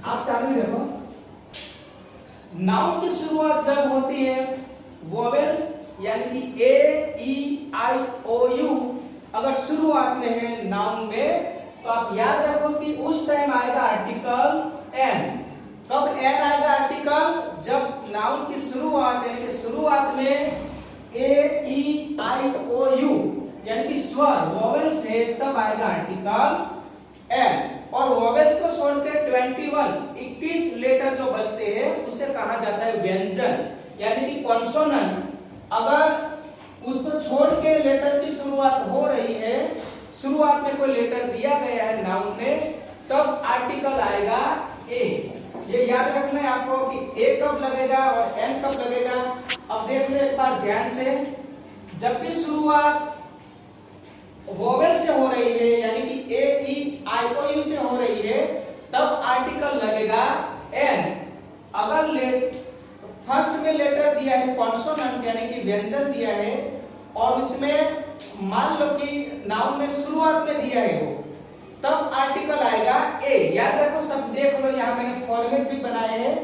आप चालू ही रखो। नाउन की शुरुआत जब होती है वोवेल्स यानी कि ए ई आई ओ यू अगर शुरुआत में है नाउन में, तो आप याद रखो कि उस टाइम आएगा आर्टिकल एन। कब एन आएगा आर्टिकल? जब नाउन की शुरुआत है कि शुरुआत में ए ई आई ओ यू यानी कि स्वर वोवेल्स है, तब आएगा आर्टिकल एन। और वोवेल को छोड़कर 21 लेटर जो बचते हैं उसे कहा जाता है व्यंजन यानी कि कॉन्सोनेंट। अगर उसको छोड़ के लेटर की शुरुआत हो रही है, शुरुआत में कोई लेटर दिया गया है नाउन में, तब आर्टिकल आएगा ए। ये याद रखना है आपको कि ए कब लगेगा और एन कब लगेगा। अब देख लो एक बार ध्यान से, जब भी शुरुआत वोवेल से हो रही है यानी कि ए ई आई ओ यू से हो रही है, तब आर्टिकल लगेगा एन। अगर फर्स्ट में लेटर दिया है कॉन्सोनेंट यानी कि व्यंजन दिया है और इसमें मान लो कि नाउन में शुरुआत में दिया है वो, तब आर्टिकल आएगा ए। याद रखो, सब देख लो, यहाँ मैंने फॉर्मेट भी बनाए हैं।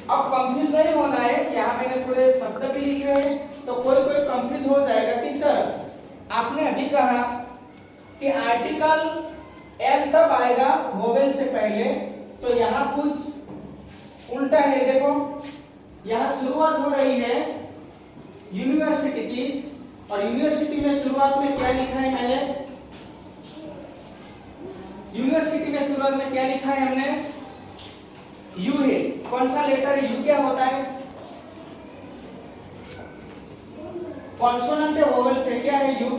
अब कंफ्यूज नहीं होना है, यहाँ मैंने थोड़े शब्द भी लिखे हैं, तो कोई कंफ्यूज हो जाएगा कि सर आपने अभी कहा कि आर्टिकल एन तब आएगा वोवेल से पहले, तो यहाँ कुछ उल्टा है। देखो, यहाँ शुरुआत हो रही है यूनिवर्सिटी की, और यूनिवर्सिटी में शुरुआत में क्या लिखा है मैंने? यूनिवर्सिटी में शुरुआत में क्या लिखा है हमने? यू है। कौन सा लेटर यू क्या होता है? कॉन्सोनेंट है वोवेल से, क्या है यू?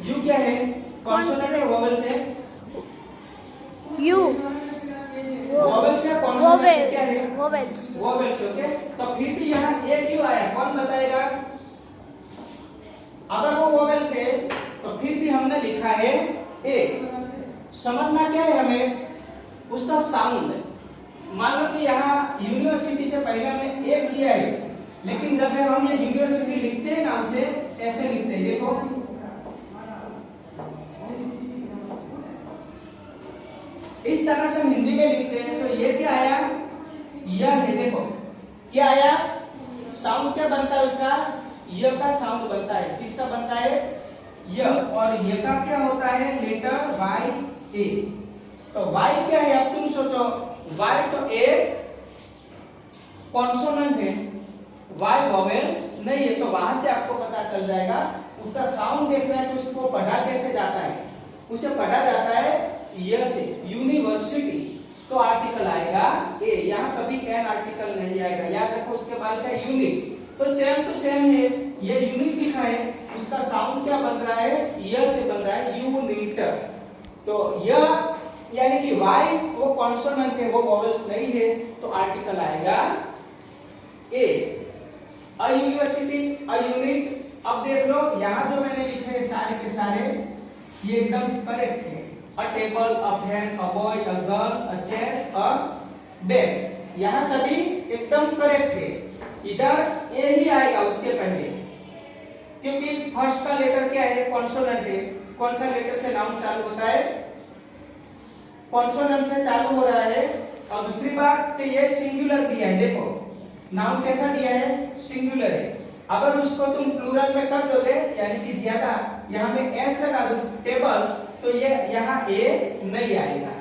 यू क्या है? कॉन्सोनेंट है वोवेल से यू वोवेल्स या कॉन्सोनेंट क्या है? वोवेल्स। वोवेल्स। ओके, तो फिर भी यहाँ ए क्यों आया? कौन बताएगा? अगर वो वोवेल्स है तो फिर भी हमने लिखा है ए। समझना क्या है हमें? उसका साउंड। मान लो कि यहाँ यूनिवर्सिटी से पहले हमने ए दिया है, लेकिन जब हम ये यूनिवर्सिटी लिखते हैं नाम से, ऐसे लिखते हैं। देखो, इस तरह से हम हिंदी में लिखते हैं, तो ये क्या आया? यह है। देखो क्या आया? साउंड क्या बनता है उसका? य का साउंड बनता है। किसका बनता है? य। और ये का क्या होता है? लेटर वाई ए। तो वाई क्या है? अब तुम सोचो, वाई तो एक कॉन्सोनेंट है, वाई वोवेल्स नहीं है, तो वहां से आपको पता चल जाएगा। उसका साउंड देखना है तो उसको पढ़ा कैसे जाता है? उसे पढ़ा जाता है य से, यूनिवर्सिटी। तो आर्टिकल आएगा ए। यहाँ कभी एन आर्टिकल नहीं आएगा। याद रखो, उसके बाद का यूनिट तो सेम टू सेम है। ये यूनिट लिखा है, उसका साउंड क्या बन रहा है? य से बन रहा है, यूनिट। तो य यानी कि वाई वो कॉन्सोनेंट है, वो वोवेल्स नहीं है, तो आर्टिकल आएगा ए। A university, a unit. अब देख लो, यहाँ जो मैंने लिखे हैं सारे के सारे ये एकदम करेक्ट है। अ table, a fan, a boy, a girl, a chair, a bed, यहाँ सभी एकदम करेक्ट है। इधर ए ही आएगा उसके पहले, क्योंकि फर्स्ट का लेटर क्या है? कॉन्सोनेंट है। कौन सा लेटर से नाउन चालू होता है? कॉन्सोनेंट से चालू हो रहा है। और दूसरी बात कि ये सिंगुलर दिया है। देखो, नाउन कैसा दिया है? सिंगुलर है। अगर उसको तुम प्लूरल में कर दोगे, यानी कि ज्यादा, यहाँ में एस लगा दो टेबल्स, तो ये यहाँ ए नहीं आएगा,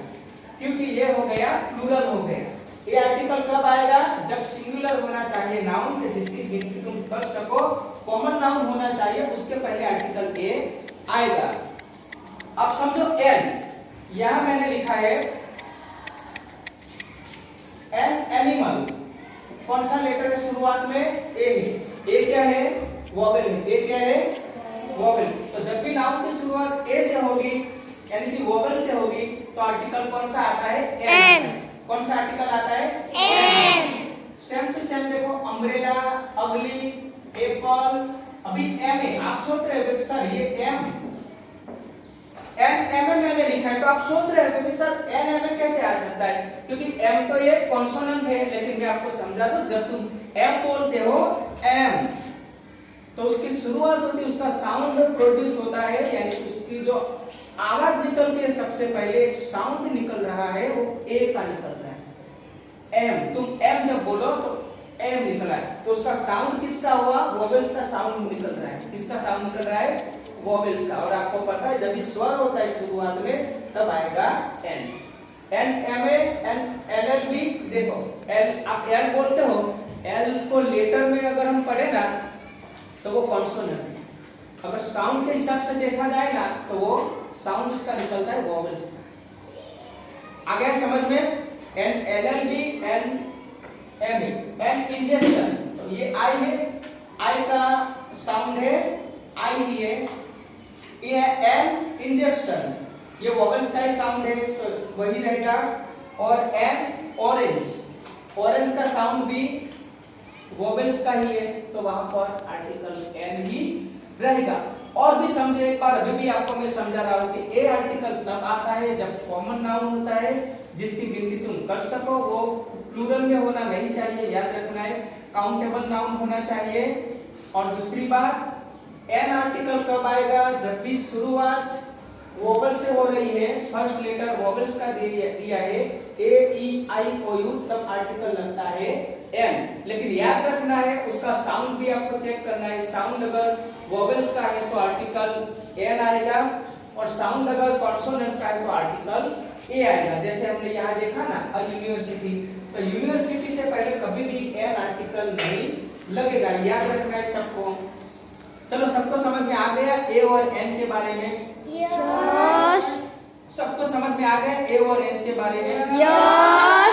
क्योंकि ये हो गया प्लूरल हो गया। ये आर्टिकल कब आएगा? जब सिंगुलर होना चाहिए नाउन के जिसकी गिनती तुम कर सको, कॉमन नाउन होना चाहिए, उसके पहले आर्टिकल ए आएगा। अब समझो एन, यहां मैंने लिखा है एन एनिमल। कौन सा लेटर है शुरुआत में? ए है। ए क्या है? वोवेल है। ए क्या है? वोवेल। तो जब भी नाउन की शुरुआत ए से होगी यानी कि वोवेल से होगी, तो आर्टिकल कौन सा आता है? एन। कौन सा आर्टिकल आता है? एन। सेम टू सेम देखो, अम्ब्रेला, अगली, एप्पल, अभी एम है। आप सोच रहे हो कि सर ये एम एन एम मैंने लिखा है, तो आप सोच रहे हो कि सर एन एम कैसे आ सकता है? क्योंकि एम तो ये कॉन्सोनेंट है, लेकिन मैं आपको समझा दूं, जब तुम एम बोलते हो एम, तो उसकी शुरुआत होती है, उसका साउंड प्रोड्यूस होता है, यानी उसकी जो आवाज निकल के सबसे पहले साउंड निकल रहा है वो ए का निकल रहा है। एम, तुम एम जब बोलो तो एम निकला है, तो उसका साउंड किसका हुआ? वोवेल्स का साउंड निकल रहा है। किसका साउंड निकल रहा है? वोवेल्स का। और आपको पता है जब भी स्वर होता है शुरुआत में तब आएगा एन। एन, एम, ए, एन, एल, एल भी। देखो एल, आप एल बोलते हो, एल को लेटर में अगर हम पढ़े ना तो वो कॉन्सोनेंट है। अगर साउंड के हिसाब से देखा जाए ना तो वो साउंड उसका निकलता है वोवेल्स का। आ गया समझ में? N, L, L B, N, M, N injection, तो ये आई है, आई का साउंड है आई ही है। ये एन इंजेक्शन, ये वोवेल्स का ही साउंड है तो वही रहेगा। और एन ऑरेंज, ऑरेंज का साउंड भी वोवेल्स का ही है तो वहां पर आर्टिकल एन ही रहेगा। और भी समझे एक बार, अभी भी आपको मैं समझा रहा हूं कि ए आर्टिकल तब आता है जब कॉमन नाउन होता है जिसकी गिनती तुम कर सको, वो प्लूरल में होना नहीं चाहिए, याद रखना है, काउंटेबल नाउन होना चाहिए। और दूसरी बात, एन आर्टिकल कब आएगा? जब भी शुरुआत वोवेल से हो रही है, फर्स्ट लेटर वोवेल्स का दिया है ए, ई, आई, ओ, यू, तब आर्टिकल लगता है एन। लेकिन याद रखना है उसका साउंड भी आपको चेक करना है। साउंड अगर वोवेल्स का है तो आर्टिकल एन आएगा, और साउंड अगर कॉन्सोनेंट का है तो आर्टिकल ए आएगा। जैसे हमने यहाँ देखा ना अ यूनिवर्सिटी, तो यूनिवर्सिटी से पहले कभी भी एन आर्टिकल नहीं लगेगा, याद रखना है सबको। चलो सबको समझ में आ गया ए और एन के बारे में? यस। सबको समझ में आ गया ए और एन के बारे में? यस।